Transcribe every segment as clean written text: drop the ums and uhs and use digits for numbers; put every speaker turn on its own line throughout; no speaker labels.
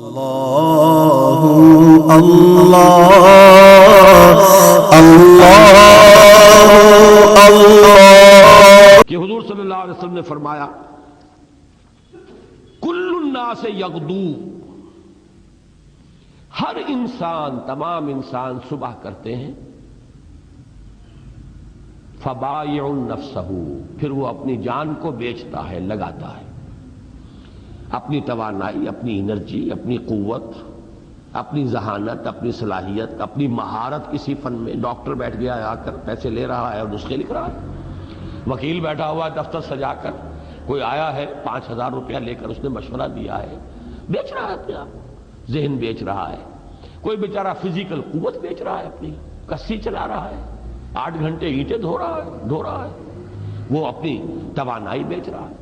اللہ اللہ اللہ اللہ
کہ حضور صلی اللہ علیہ وسلم نے فرمایا کل الناس یغدو، ہر انسان، تمام انسان صبح کرتے ہیں، فبائع نفسہ، پھر وہ اپنی جان کو بیچتا ہے، لگاتا ہے، اپنی توانائی، اپنی انرجی، اپنی قوت، اپنی ذہانت، اپنی صلاحیت، اپنی مہارت کسی فن میں۔ ڈاکٹر بیٹھ گیا آ کر پیسے لے رہا ہے اور نسخے لکھ رہا ہے، وکیل بیٹھا ہوا ہے دفتر سجا کر، کوئی آیا ہے 5,000 روپیہ لے کر اس نے مشورہ دیا ہے، بیچ رہا ہے اپنے آپ، ذہن بیچ رہا ہے۔ کوئی بیچارہ فزیکل قوت بیچ رہا ہے، اپنی کسی چلا رہا ہے، 8 گھنٹے اینٹیں دھو رہا ہے، وہ اپنی توانائی بیچ رہا ہے۔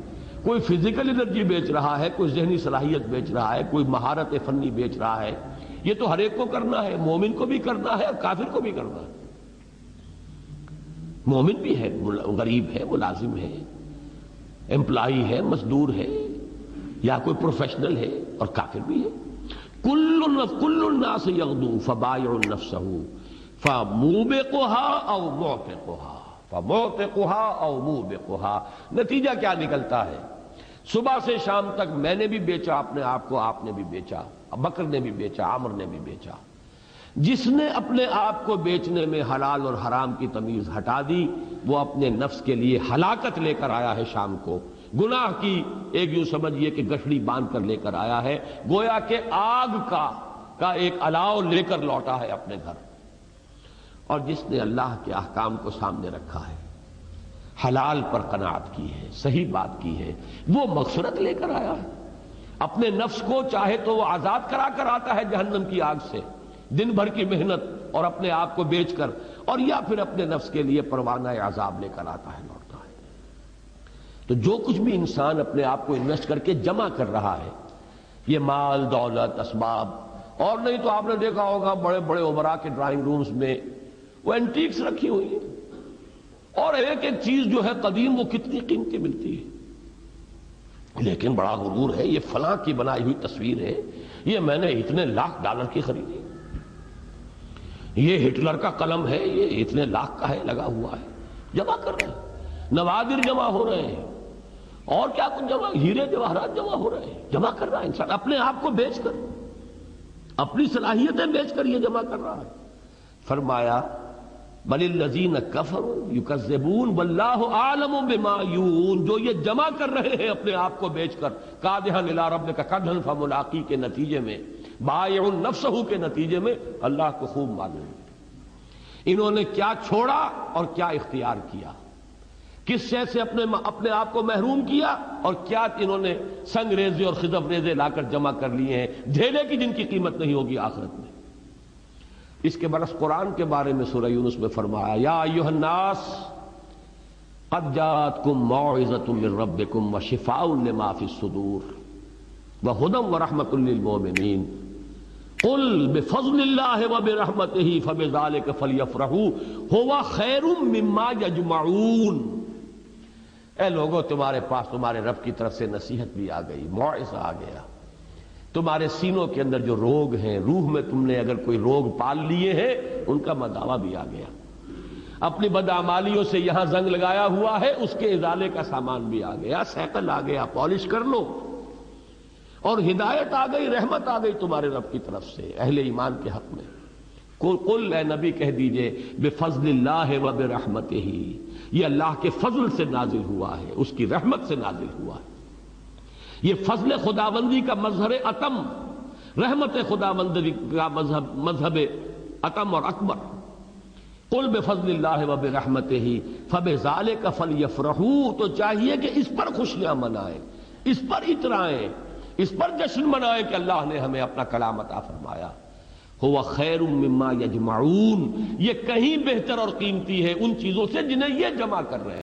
کوئی فزیکل انرجی بیچ رہا ہے، کوئی ذہنی صلاحیت بیچ رہا ہے، کوئی مہارت فنی بیچ رہا ہے۔ یہ تو ہر ایک کو کرنا ہے، مومن کو بھی کرنا ہے اور کافر کو بھی کرنا ہے۔ مومن بھی ہے، غریب ہے، ملازم ہے، امپلائی ہے، مزدور ہے، یا کوئی پروفیشنل ہے، اور کافر بھی ہے۔ کل الناس یغدو فبائع نفسہ فموبقها او موبقها۔ نتیجہ کیا نکلتا ہے؟ صبح سے شام تک میں نے بھی بیچا اپنے آپ کو، آپ نے بھی بیچا، بکر نے بھی بیچا، عامر نے بھی بیچا۔ جس نے اپنے آپ کو بیچنے میں حلال اور حرام کی تمیز ہٹا دی، وہ اپنے نفس کے لیے ہلاکت لے کر آیا ہے شام کو، گناہ کی ایک یوں سمجھیے کہ گٹھڑی باندھ کر لے کر آیا ہے، گویا کہ آگ کا ایک الاؤ لے کر لوٹا ہے اپنے گھر۔ اور جس نے اللہ کے احکام کو سامنے رکھا ہے، حلال پر قناعت کی ہے، صحیح بات کی ہے، وہ مغفرت لے کر آیا ہے۔ اپنے نفس کو چاہے تو وہ آزاد کرا کر آتا ہے جہنم کی آگ سے، دن بھر کی محنت اور اپنے آپ کو بیچ کر، اور یا پھر اپنے نفس کے لیے پروانہ عذاب لے کر آتا ہے، لوٹتا ہے۔ تو جو کچھ بھی انسان اپنے آپ کو انویسٹ کر کے جمع کر رہا ہے، یہ مال، دولت، اسباب، اور نہیں تو آپ نے دیکھا ہوگا بڑے بڑے عمراء کے ڈرائنگ رومز میں وہ اینٹیکس رکھی ہوئی ہیں، اور ایک ایک چیز جو ہے قدیم وہ کتنی قیمتی ملتی ہے، لیکن بڑا غرور ہے، یہ فلاں کی بنائی ہوئی تصویر ہے، یہ میں نے اتنے $1,00,000 کی خریدی، یہ ہٹلر کا قلم ہے، یہ اتنے لاکھ کا ہے، لگا ہوا ہے، جمع کر رہے ہیں، نوادر جمع ہو رہے ہیں، اور کیا کچھ جمع، ہیرے جواہرات جمع ہو رہے ہیں، جمع کر رہا ہے انسان اپنے آپ کو بیچ کر، اپنی صلاحیتیں بیچ کر یہ جمع کر رہا ہے۔ فرمایا بل الذین کفروا یکذبون واللہ اعلم بما یوعون، جو یہ جمع کر رہے ہیں اپنے آپ کو بیچ کر، کادحن الی ربک کدحن فملاقی کے نتیجے میں، بائع نفسہ کے نتیجے میں، اللہ کو خوب معلوم ہے انہوں نے کیا چھوڑا اور کیا اختیار کیا، کس شے سے اپنے آپ کو محروم کیا، اور کیا انہوں نے سنگ ریزے اور خزف ریزے لا کر جمع کر لیے ہیں، ڈھیلے کی جن کی قیمت نہیں ہوگی آخرت میں۔ اس کے برعکس قرآن کے بارے میں سورہ یونس میں فرمایا یا ایھا الناس قد جاءتکم موعظۃ من ربکم وشفاء لما فی الصدور وہدی ورحمۃ للمؤمنین قل بفضل اللہ وبرحمتہ فبذلک فلیفرحوا ھو خیر مما یجمعون۔ اے لوگوں، تمہارے پاس تمہارے رب کی طرف سے نصیحت بھی آ گئی، موعظہ آ گیا، تمہارے سینوں کے اندر جو روگ ہیں، روح میں تم نے اگر کوئی روگ پال لیے ہیں، ان کا مداوع بھی آ گیا، اپنی بدعمالیوں سے یہاں زنگ لگایا ہوا ہے، اس کے ازالے کا سامان بھی آ گیا، سیکل آ گیا، پالش کر لو، اور ہدایت آ گئی، رحمت آ گئی تمہارے رب کی طرف سے اہل ایمان کے حق میں۔ قل اے نبی کہہ دیجئے بفضل اللہ وبرحمتہ، یہ اللہ کے فضل سے نازل ہوا ہے، اس کی رحمت سے نازل ہوا ہے۔ یہ فضل خداوندی کا مظہر اتم، رحمت خداوندی کا مذہب اتم اور اکبر۔ قل بفضل اللہ وبرحمتہ فبذلک فلیفرحوا، تو چاہیے کہ اس پر خوشیاں منائیں، اس پر اترائیں، اس پر جشن منائیں کہ اللہ نے ہمیں اپنا کلام عطا فرمایا۔ ھو خیر مما یجمعون، یہ کہیں بہتر اور قیمتی ہے ان چیزوں سے جنہیں یہ جمع کر رہے ہیں۔